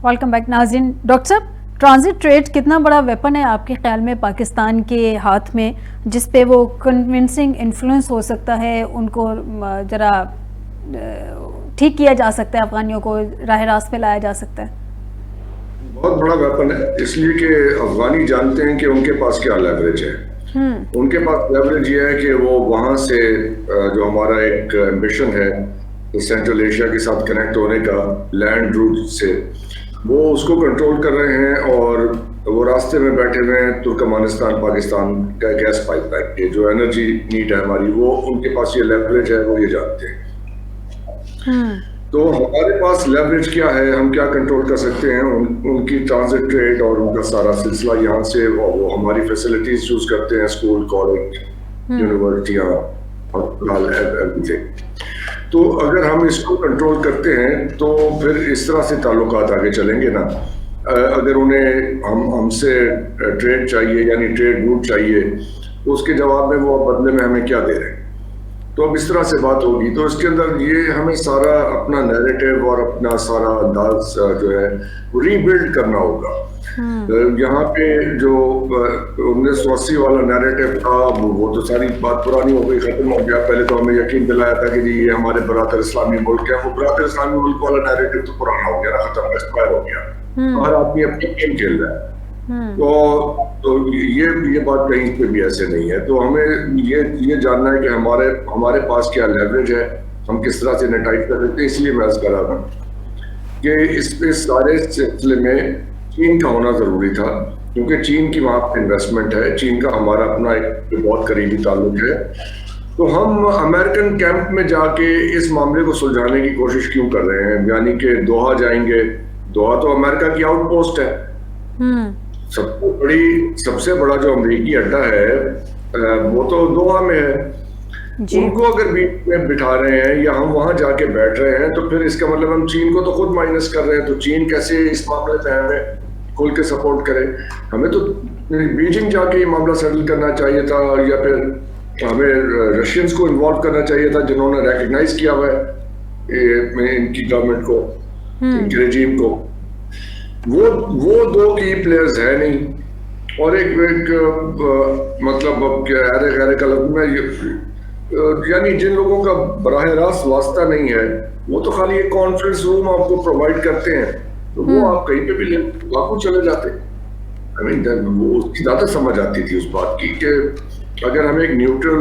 Welcome back नाज़रीन। Doctor साहब, transit trade कितना बड़ा वेपन है आपके ख्याल में पाकिस्तान के हाथ में, जिस पे वो कन्विंसिंग इन्फ्लुएंस हो सकता है, उनको ज़रा ठीक किया जा सकता है, अफगानियों को राह रास्त पे लाया जा सकता है? बहुत बड़ा वेपन है, इसलिए कि अफगानी जानते हैं कि उनके पास क्या लेवरेज है। उनके पास लेवरेज ये है कि वो वहां से जो हमारा एक एम्बिशन है सेंट्रल एशिया के साथ कनेक्ट होने का लैंड रूट से, वो उसको कंट्रोल कर रहे हैं और वो रास्ते में बैठे हुए हैं तुर्कमानिस्तान पाकिस्तान का गैस पाइपलाइन के जो एनर्जी नीड है हमारी, वो उनके पास ये लेवरेज है, वो ये जानते हैं। तो हमारे पास लेवरेज क्या है, हम क्या कंट्रोल कर सकते हैं, उनकी ट्रांजिट ट्रेड और उनका सारा सिलसिला यहाँ से वो हमारी फैसिलिटीज यूज करते हैं, स्कूल, कॉलेज, यूनिवर्सिटियाँ, एवरीथिंग। तो अगर हम इसको कंट्रोल करते हैं तो फिर इस तरह से ताल्लुकात आगे चलेंगे ना। अगर उन्हें हमसे ट्रेड चाहिए यानी ट्रेड रूट चाहिए, तो उसके जवाब में वो बदले में हमें क्या दे रहे हैं, तो अब इस तरह से बात होगी। तो इसके अंदर ये हमें सारा अपना नैरेटिव और अपना सारा अंदाज जो है वो रीबिल्ड करना होगा। यहाँ पे जो 1980 वाला नैरेटिव था वो तो सारी बात पुरानी हो गई, खत्म हो गया। पहले तो हमें यकीन दिलाया था कि जी ये हमारे बरातर इस्लामी मुल्क है, वो बरातर इस्लामी मुल्क वाला नैरेटिव तो पुराना हो गया ना, खत्म, एक्सपायर हो गया। हर आदमी अपनी गेम खेल रहा है। तो ये बात कहीं पे भी ऐसे नहीं है। तो हमें ये जानना है कि हमारे पास क्या लेवरेज है, हम किस तरह से नेटाइट कर सकते हैं। इसलिए मैं अर्ज कर रहा था कि इस सारे सिलसिले में चीन का होना जरूरी था, क्योंकि चीन की वहाँ पर इन्वेस्टमेंट है, चीन का हमारा अपना एक बहुत करीबी ताल्लुक है। तो हम अमेरिकन कैंप में जाके इस मामले को सुलझाने की कोशिश क्यों कर रहे हैं, यानी कि दोहा जाएंगे। दोहा तो अमेरिका की आउटपोस्ट है, सबसे बड़ा जो अमेरिकी अड्डा है वो तो दोहा में है। उनको अगर बीच में बिठा रहे हैं या हम वहां जाके बैठ रहे हैं, तो फिर इसका मतलब हम चीन को तो खुद माइनस कर रहे हैं। तो चीन कैसे इस मामले में हमें खुल के सपोर्ट करे? हमें तो बीजिंग जाके ये मामला सेटल करना चाहिए था, या फिर हमें रशियंस को इन्वॉल्व करना चाहिए था, जिन्होंने रिकग्नाइज किया हुआ है इनकी गवर्नमेंट को, इनके रेजीम को। वो दो की प्लेयर्स है नहीं। और एक मतलब अब क्या गैर कलम में, यानी जिन लोगों का बराह रास्त वास्ता नहीं है, वो तो खाली एक कॉन्फ्रेंस रूम आपको प्रोवाइड करते हैं, तो वो आप कहीं पे भी ले वापस चले जाते। आई मीन वो उसकी ज्यादा समझ आती थी उस बात की कि अगर हमें एक न्यूट्रल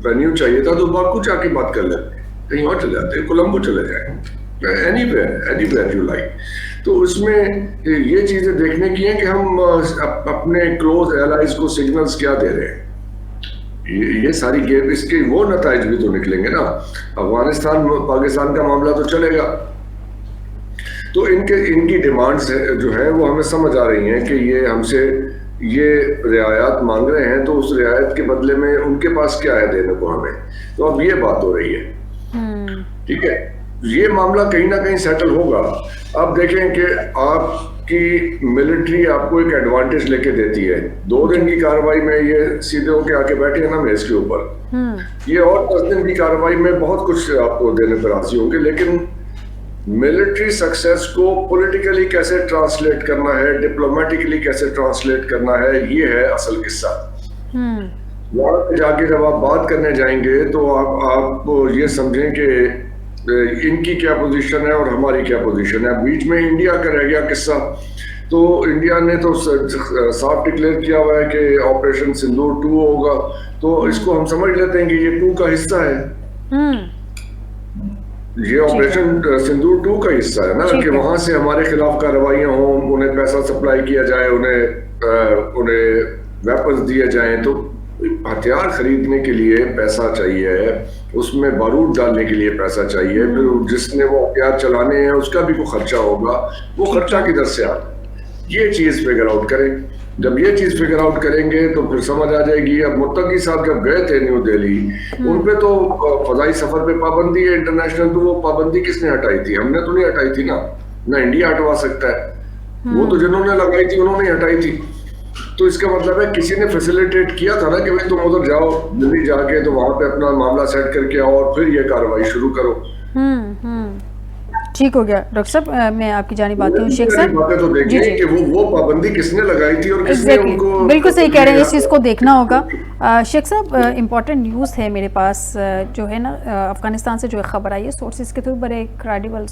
वेन्यू चाहिए था तो बाकू जाके बात कर लेते, कहीं और चले जाते, कोलंबो चले जाए, एनीवेयर यू लाइक। तो उसमें ये चीजें देखने की है कि हम अपने क्लोज एलाइज को सिग्नल्स क्या दे रहे हैं। ये सारी गेम, इसके वो नताइज भी तो निकलेंगे ना। अफगानिस्तान पाकिस्तान का मामला तो चलेगा, तो इनकी डिमांड्स जो है वो हमें समझ आ रही हैं कि ये हमसे ये रियायत मांग रहे हैं, तो उस रियायत के बदले में उनके पास क्या है देने को हमें। तो अब ये बात हो रही है, ठीक है। ये मामला कहीं ना कहीं सेटल होगा। अब देखें कि आपकी मिलिट्री आपको एक एडवांटेज लेके देती है, 2 दिन की कार्रवाई में ये सीधे होके आके बैठे हैं ना मेज के ऊपर, ये और 10 दिन की कार्रवाई में बहुत कुछ आपको देने पर राजी होंगे। लेकिन मिलिट्री सक्सेस को पॉलिटिकली कैसे ट्रांसलेट करना है, डिप्लोमेटिकली कैसे ट्रांसलेट करना है, ये है असल किस्सा। वहां पे जाके जब आप बात करने जाएंगे तो आप ये समझें कि इनकी क्या पोजीशन है और हमारी क्या पोजीशन है। बीच में इंडिया का रह गया किस्सा, तो इंडिया ने तो साफ डिक्लेयर किया हुआ है कि ऑपरेशन सिंदूर 2 होगा, तो इसको हम समझ लेते हैं कि ये 2 का हिस्सा है। ये ऑपरेशन सिंदूर 2 का हिस्सा है ना, कि वहां से हमारे खिलाफ कार्रवाइयां हों, उन्हें पैसा सप्लाई किया जाए, उन्हें वेपन्स दिए जाएं। तो हथियार खरीदने के लिए पैसा चाहिए, उसमें बारूद डालने के लिए पैसा चाहिए, फिर जिसने वो हथियार चलाने हैं उसका भी कोई खर्चा होगा, वो खर्चा किधर से आ, ये चीज फिगर आउट करें। जब ये चीज फिगर आउट करेंगे तो फिर समझ आ जाएगी। अब मुत्तकी साहब जब गए थे न्यू दिल्ली, उन पे तो फजाई सफर पे पाबंदी है इंटरनेशनल, तो वो पाबंदी किसने हटाई थी? हमने तो नहीं हटाई थी ना इंडिया हटवा सकता है। वो तो जिन्होंने लगाई थी उन्होंने हटाई थी। तो इसका मतलब है किसी ने फैसिलिटेट किया था ना कि भाई तुम उधर जाओ दिल्ली जाके, तो वहां पे अपना मामला सेट करके आओ और फिर ये कार्रवाई शुरू करो। ठीक हो गया डॉक्टर साहब, मैं आपकी जानिब आती हूँ। शेख बातें तो साहब जी देखें जी, कि वो पाबंदी किसने लगाई थी और किसने एग्जैक्टली उनको बिल्कुल सही कह रहे हैं, इस चीज़ को देखना होगा। शेख साहब, इम्पॉर्टेंट न्यूज़ है मेरे पास, जो है ना, अफ़गानिस्तान से जो खबर आई है, सोर्सेज के थ्रू बड़े क्रेडिबल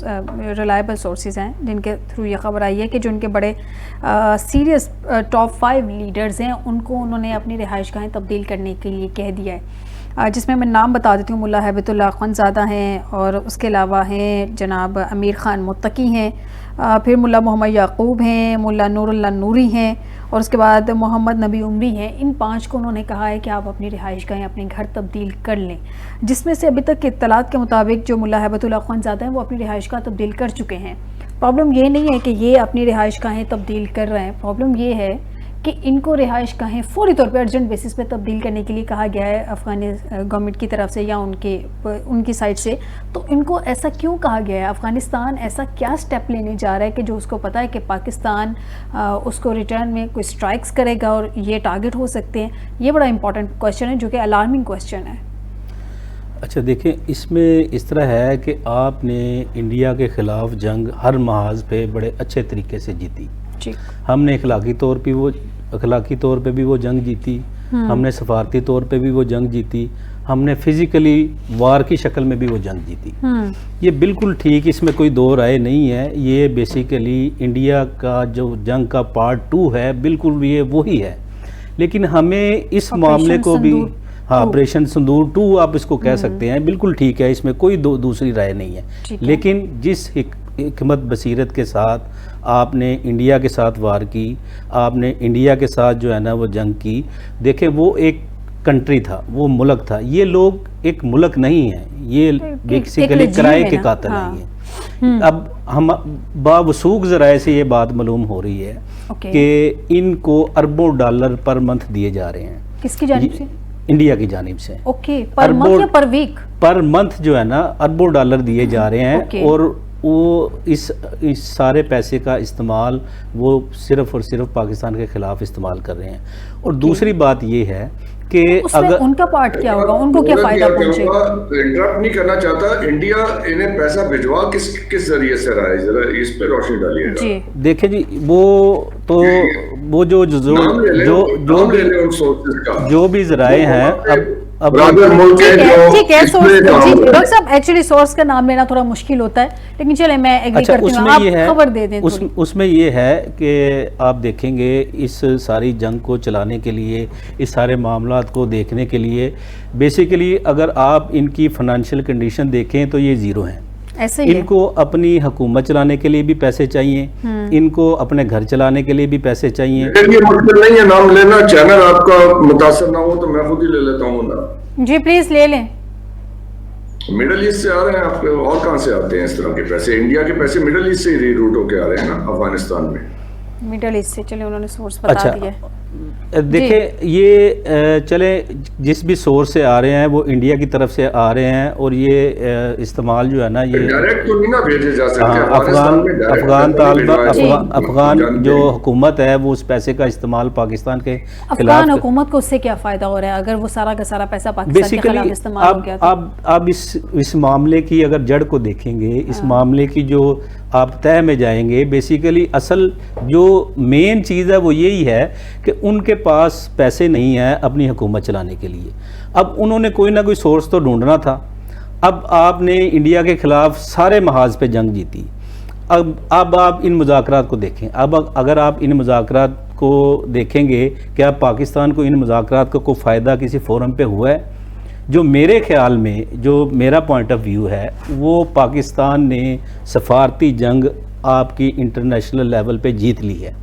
रिलायबल सोर्सेज हैं जिनके थ्रू ये खबर आई है कि जो उनके बड़े सीरियस टॉप 5 लीडर्स हैं उनको उन्होंने अपनी रिहाइशगाहें तब्दील करने के लिए कह दिया है, जिसमें मैं नाम बता देती हूँ। मुल्ला हैबतुल्लाह ख़ुनज़ादा हैं, और उसके अलावा हैं जनाब अमीर ख़ान मुत्तकी हैं, फिर मुल्ला मोहम्मद याकूब हैं, मुल्ला नूरुल्लाह नूरी हैं, और उसके बाद मोहम्मद नबी उमरी हैं। इन 5 को उन्होंने कहा है कि आप अपनी रिहाइशगाहें, अपने घर तब्दील कर लें, जिसमें से अभी तक के इत्तलात के मुताबिक जो मुल्ला हैबतुल्लाह ख़ुनज़ादा हैं वो अपनी रिहाइशगाह तब्दील कर चुके हैं। प्रॉब्लम ये नहीं है कि ये अपनी रिहाइशगाहें तब्दील कर रहे हैं, प्रॉब्लम ये है कि इनको रिहाइशगाहें फौरी तौर पे अर्जेंट बेसिस पे तब्दील करने के लिए कहा गया है अफ़गानी गवर्नमेंट की तरफ से या उनकी साइड से। तो इनको ऐसा क्यों कहा गया है? अफ़गानिस्तान ऐसा क्या स्टेप लेने जा रहा है कि जो उसको पता है कि पाकिस्तान उसको रिटर्न में कोई स्ट्राइक्स करेगा और ये टारगेट हो सकते हैं? ये बड़ा इंपॉर्टेंट क्वेश्चन है, जो कि अलार्मिंग क्वेश्चन है। अच्छा देखें, इसमें इस तरह है कि आपने इंडिया के ख़िलाफ़ जंग हर महाज पे बड़े अच्छे तरीके से जीती। हमने अखलाकी तौर पे भी वो जंग जीती, हमने सफारती तौर पे भी वो जंग जीती, हमने फिज़िकली वार की शक्ल में भी वो जंग जीती। ये बिल्कुल ठीक, इसमें कोई दो राय नहीं है। ये बेसिकली इंडिया का जो जंग का पार्ट 2 है, बिल्कुल ये वही है। लेकिन हमें इस मामले को भी, हाँ, ऑपरेशन सिंदूर 2 आप इसको कह सकते हैं, बिल्कुल ठीक है, इसमें कोई दूसरी राय नहीं है। लेकिन जिस हिकमत बसीरत के साथ आपने इंडिया के साथ वार की, आपने इंडिया के साथ जो है ना वो जंग की, देखें वो एक कंट्री था, वो मुल्क था। ये लोग एक मुल्क नहीं है, ये बेसिकली किराए के कातिल हैं। अब हम बावसूख ज़राए से ये बात मालूम हो रही है कि इनको अरबों डॉलर पर मंथ दिए जा रहे हैं। किसकी जानिब से? इंडिया की जानिब से। ओके, पर मंथ या पर वीक? पर मंथ जो है ना अरबों डॉलर दिए जा रहे हैं। और वो इस सारे पैसे का इस्तेमाल वो सिर्फ़ और सिर्फ पाकिस्तान के ख़िलाफ़ इस्तेमाल कर रहे हैं। और दूसरी बात ये है कि अगर उनका पार्ट क्या होगा, उनको क्या फ़ायदा पहुंचेगा? इंटरप्ट नहीं करना चाहता, इंडिया इन्हें पैसा भिजवा किस जरिए से रहा है, जरा इस पे रोशनी डालिएगा जी। देखें जी, वो तो वो जो भी ज़राए हैं, अब ठीक है सोर्स, डॉक्टर साहब एक्चुअली सोर्स का नाम लेना थोड़ा मुश्किल होता है, लेकिन चले मैं एग्री करती हूं, आप खबर दे दें। उसमें ये है कि आप देखेंगे इस सारी जंग को चलाने के लिए, इस सारे मामलात को देखने के लिए, बेसिकली अगर आप इनकी फाइनेंशियल कंडीशन देखें तो ये ज़ीरो हैं। ऐसे ही इनको अपनी हुकूमत चलाने के लिए भी पैसे चाहिए, इनको अपने घर चलाने के लिए भी पैसे चाहिए। ये मतलब नहीं है नाम लेना, चैनल आपका मुतासर ना हो तो मैं खुद ही ले लेता हूँ ना। जी प्लीज ले लें। मिडल ईस्ट से आ रहे हैं आपके, और कहाँ से आते हैं इस तरह के पैसे? इंडिया के पैसे मिडल ईस्ट से ही रीरूट होके आ रहे हैं ना अफगानिस्तान में। मिडल ईस्ट से, चले उन्होंने सोर्स बता दिया। देखिए ये चले जिस भी सोर्स से आ रहे हैं वो इंडिया की तरफ से आ रहे हैं, और ये इस्तेमाल जो है ना ये डायरेक्ट तो नहीं ना भेजे जा सकते। अफगान जो हुकूमत है वो उस पैसे का इस्तेमाल पाकिस्तान के अफगान हुकूमत को उससे क्या फायदा हो रहा है अगर वो सारा का सारा पैसा पाकिस्तान के खिलाफ इस्तेमाल हो गया? अब इस मामले की अगर जड़ को देखेंगे, इस मामले की जो आप तय में जाएंगे, बेसिकली असल जो मेन चीज़ है वो यही है कि उनके पास पैसे नहीं है अपनी हुकूमत चलाने के लिए। अब उन्होंने कोई ना कोई सोर्स तो ढूंढना था। अब आपने इंडिया के ख़िलाफ़ सारे महाज पे जंग जीती। अब आप इन मुज़ाकरात को देखें। अब अगर आप इन मुज़ाकरात को देखेंगे कि अब पाकिस्तान को इन मुज़ाकरात का कोई फ़ायदा किसी फोरम पे हुआ है? जो मेरे ख़्याल में, जो मेरा पॉइंट ऑफ व्यू है, वो पाकिस्तान ने सफारती जंग आपकी इंटरनेशनल लेवल पे जीत ली है।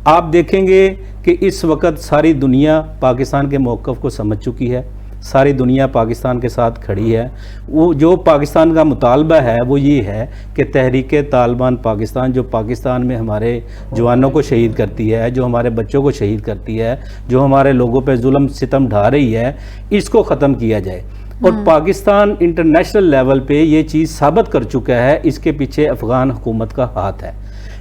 आप देखेंगे कि इस वक्त सारी दुनिया पाकिस्तान के मौक़िफ़ को समझ चुकी है, सारी दुनिया पाकिस्तान के साथ खड़ी है। वो जो पाकिस्तान का मुतालबा है वो ये है कि तहरीक तालिबान पाकिस्तान, जो पाकिस्तान में हमारे जवानों को शहीद करती है, जो हमारे बच्चों को शहीद करती है, जो हमारे लोगों पे जुल्म सितम ढा रही है, इसको ख़त्म किया जाए। और पाकिस्तान इंटरनेशनल लेवल पे ये चीज़ साबित कर चुका है, इसके पीछे अफ़गान हुकूमत का हाथ है।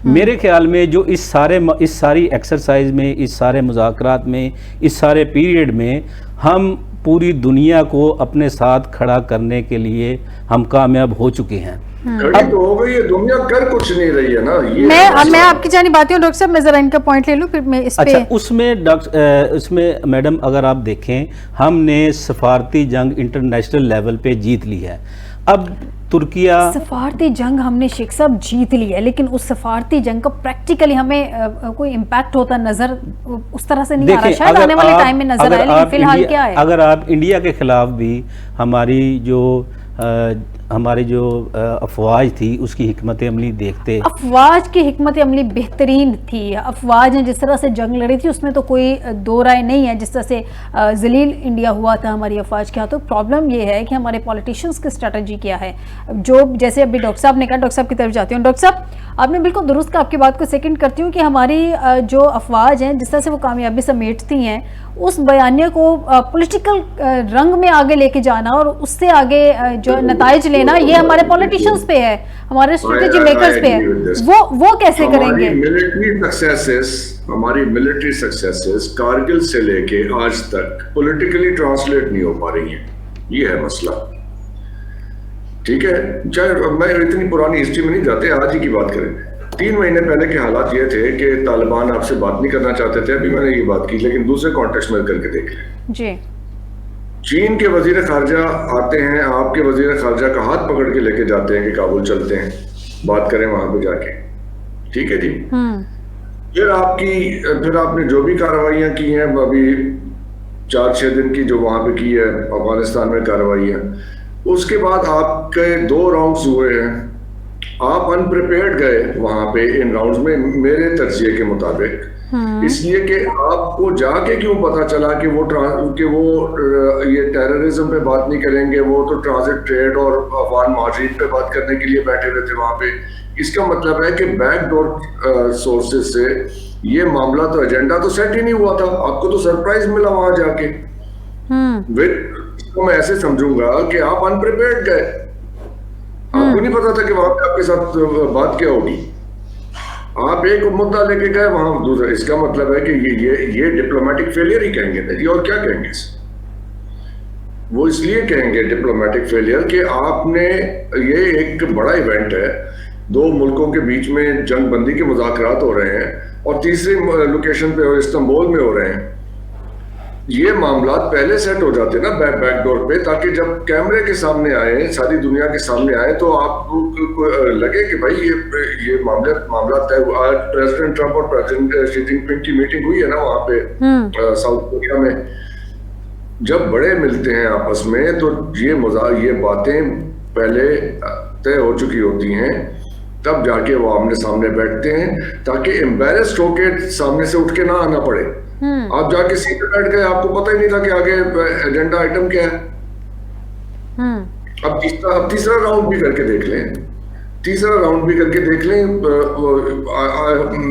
मेरे ख्याल में जो इस सारी एक्सरसाइज में, इस सारे मुज़ाकरात में, इस सारे पीरियड में हम पूरी दुनिया को अपने साथ खड़ा करने के लिए हम कामयाब हो चुके हैं। खड़ी तो हो गई है, दुनिया कर कुछ नहीं रही है ना। ये मैं आपकी जानी बात हूँ डॉक्टर साहब, मैं जरा इनका पॉइंट ले लूँ फिर मैं इस अच्छा, पे। उसमें मैडम अगर आप देखें, हमने सफारती जंग इंटरनेशनल लेवल पे जीत ली है। अब तुर्किया सफारती जंग हमने शेख साहब जीत ली है, लेकिन उस सफारती जंग का प्रैक्टिकली हमें कोई इम्पैक्ट होता नजर उस तरह से नहीं आ रहा। शायद आने वाले टाइम में नजर आए, लेकिन फिलहाल क्या है? अगर आप इंडिया के खिलाफ भी हमारी जो अफवाज थी उसकी हिकमत अमली देखते, अफवाज की हिकमत अमली बेहतरीन थी। अफवाज ने जिस तरह से जंग लड़ी थी उसमें तो कोई दो राय नहीं है। जिस तरह से जलील इंडिया हुआ था हमारी अफवाज के हाथों। प्रॉब्लम ये है कि हमारे पॉलिटिशियंस की स्ट्रेटजी क्या है, जो जैसे अभी डॉक्टर साहब ने कहा, डॉक्टर साहब की तरफ जाती हूँ। डॉक्टर साहब, आपने बिल्कुल दुरुस्त कहा, आपकी बात को सेकंड करती हूँ कि हमारी जो अफवाज हैं जिस तरह से वो कामयाबी समेटती हैं, उस बयानिया को पॉलिटिकल रंग में आगे लेके जाना और उससे आगे जो नताइज लेना, ये हमारे पॉलिटिशियंस पे है, हमारे स्ट्रेटेजी मेकर्स पे है। वो कैसे करेंगे? हमारी मिलिट्री सक्सेसेस कारगिल से लेके आज तक पॉलिटिकली ट्रांसलेट नहीं हो पा रही हैं। ये है मसला। ठीक है, चाहे मैं इतनी पुरानी हिस्ट्री में नहीं जाते, आज ही की बात करें। 3 महीने पहले के हालात ये थे कि तालिबान आपसे बात नहीं करना चाहते थे, अभी मैंने ये बात की, लेकिन दूसरे कॉन्टेक्स्ट में करके देख लें जी। चीन के वजीर खारजा आते हैं, आपके वजीर खारजा का हाथ पकड़ के लेके जाते हैं कि काबुल चलते हैं, बात करें वहां पे जाके। ठीक है जी। फिर आपने जो भी कार्रवाइयां की हैं, अभी 4-6 दिन की जो वहां पे की है अफगानिस्तान में कार्रवाइयां, उसके बाद आपके 2 राउंड्स हुए हैं। आप अनप्रिपेयर्ड गए वहां पे इन राउंड्स में, मेरे तज्जिए के मुताबिक, इसलिए कि आपको जाके क्यों पता चला कि वो ये टेररिज्म पे बात नहीं करेंगे, वो तो ट्रांजिट ट्रेड और अफगान महाजरीन पे बात करने के लिए बैठे हुए थे वहां पे। इसका मतलब है कि बैकडोर सोर्सेज से ये मामला, तो एजेंडा तो सेट ही नहीं हुआ था, आपको तो सरप्राइज मिला वहां जाके। तो मैं ऐसे समझूंगा कि आप अनप्रिपेयर्ड गए, आपको नहीं पता था कि वहां पे आपके साथ बात क्या होगी। आप एक मुद्दा लेके गए वहां दूसरा, इसका मतलब है कि ये डिप्लोमेटिक फेलियर ही कहेंगे ना जी, और क्या कहेंगे इसे? वो इसलिए कहेंगे डिप्लोमेटिक फेलियर कि आपने, ये एक बड़ा इवेंट है, 2 मुल्कों के बीच में जंग बंदी के मुज़ाकरात हो रहे हैं और तीसरी लोकेशन पे इस्तांबुल में हो रहे हैं। ये मामला पहले सेट हो जाते ना बैकडोर पे, ताकि जब कैमरे के सामने आए, सारी दुनिया के सामने आए, तो आपको लगे कि भाई ये मामला तय हुआ। आज प्रेसिडेंट ट्रंप और प्रेसिडेंट शी जिनपिंग की मीटिंग हुई है ना वहां पे साउथ कोरिया में। जब बड़े मिलते हैं आपस में तो ये बातें पहले तय हो चुकी होती हैं, तब जाके वो आमने सामने बैठते हैं, ताकि एम्बेरस्ड होके सामने से उठ के ना आना पड़े। आप जाके सीधे बैठ गए, आपको पता ही नहीं था कि आगे एजेंडा आइटम क्या है। अब तीसरा राउंड भी करके देख लें,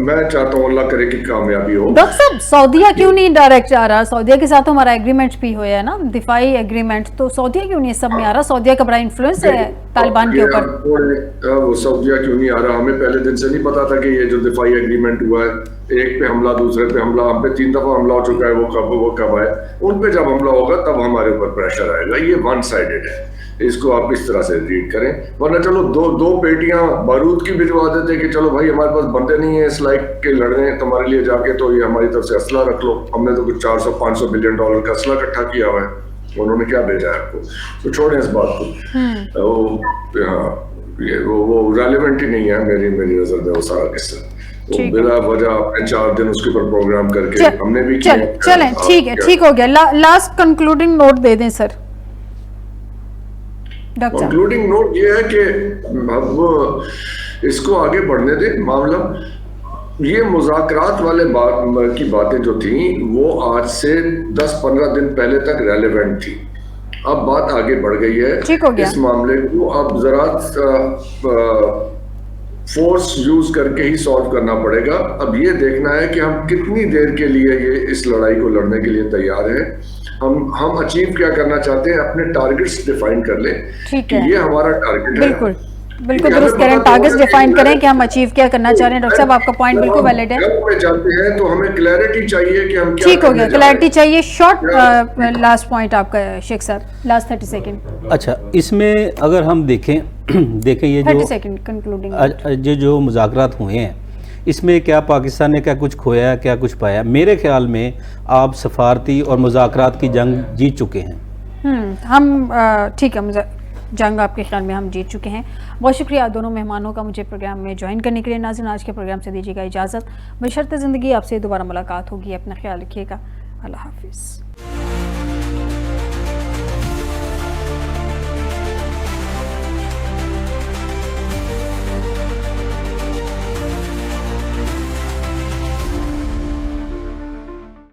मैं चाहता हूँ अल्लाह करे कि कामयाबी हो। डॉक्टर साहब, सऊदीया क्यों नहीं डायरेक्ट जा रहा? सऊदीया के साथ हमारा एग्रीमेंट भी हुआ है ना, दिफाई एग्रीमेंट, तो सऊदीया क्यों नहीं सब में आ रहा? सऊदीया का बड़ा इन्फ्लुएंस है तालिबान के ऊपर। वो सऊदीया क्यों नहीं आ रहा? हमें पहले दिन से नहीं पता था कि ये जो दिफाई एग्रीमेंट हुआ है, एक पे हमला, दूसरे पे हमला, हम पे 3 दफा हमला हो चुका है, वो कब आए? उन पे जब हमला होगा तब हमारे ऊपर प्रेशर आएगा। ये 1 साइडेड है, इसको आप इस तरह से रीड करें। वरना चलो दो पेटियां बारूद की भिजवा देते कि चलो भाई हमारे पास बंदे नहीं है इस लाइक के लड़ने तुम्हारे लिए जाके, तो ये हमारी तरफ से असला रख लो, हमने तो कुछ 400-500 बिलियन डॉलर का असला इकट्ठा किया हुआ है, उन्होंने क्या भेजा है आपको? तो छोड़ें इस बात को। वो रेलेवेंट ही नहीं है मेरी नजर में वो सारा किस्सा। बिला वजह आपने 4 दिन उसके ऊपर प्रोग्राम करके हमने भी किया। चलें, ठीक है, ठीक हो गया। लास्ट कंक्लूडिंग नोट दे दें सर। कंक्लूडिंग नोट ये है कि अब इसको आगे बढ़ने दें मामला। ये मुज़ाकरात वाले की बातें जो थी वो आज से 10-15 दिन पहले तक रेलेवेंट थी, अब बात आगे बढ़ गई है। इस मामले को अब जरा फोर्स यूज करके ही सॉल्व करना पड़ेगा। अब ये देखना है कि हम कितनी देर के लिए ये इस लड़ाई को लड़ने के लिए तैयार हैं, हम अचीव क्या करना चाहते हैं, अपने टारगेट्स डिफाइन कर लें कि ये हमारा टारगेट है। बिल्कुल दुरुस्त करें, टारगेट्स डिफाइन करें कि हम अचीव क्या करना चाह रहे हैं। डॉक्टर साहब आपका पॉइंट बिल्कुल वैलिड है। में जाते हैं तो हमें क्लैरिटी चाहिए कि हम क्या ठीक हो गया, करने जा क्लैरिटी रहे हैं। चाहिए। शॉर्ट लास्ट पॉइंट आपका शेख साहब, लास्ट 30 सेकंड। अच्छा, इसमें अगर हम देखें देखें ये 30 जो सेकंड कंक्लूडिंग। जो मुज़ाकरात हुए हैं, इसमें क्या पाकिस्तान ने क्या कुछ खोया, क्या कुछ पाया? मेरे ख्याल में आप सफारती और मुज़ाकरात की जंग जीत चुके हैं। हम ठीक है, जंग आपके ख्याल में हम जीत चुके हैं। बहुत शुक्रिया दोनों मेहमानों का मुझे प्रोग्राम में ज्वाइन करने के लिए। नाज़रीन, आज के प्रोग्राम से दीजिएगा इजाज़त। बशर्ते ज़िंदगी आपसे दोबारा मुलाकात होगी। अपना ख्याल रखिएगा। अल्लाह हाफिज़।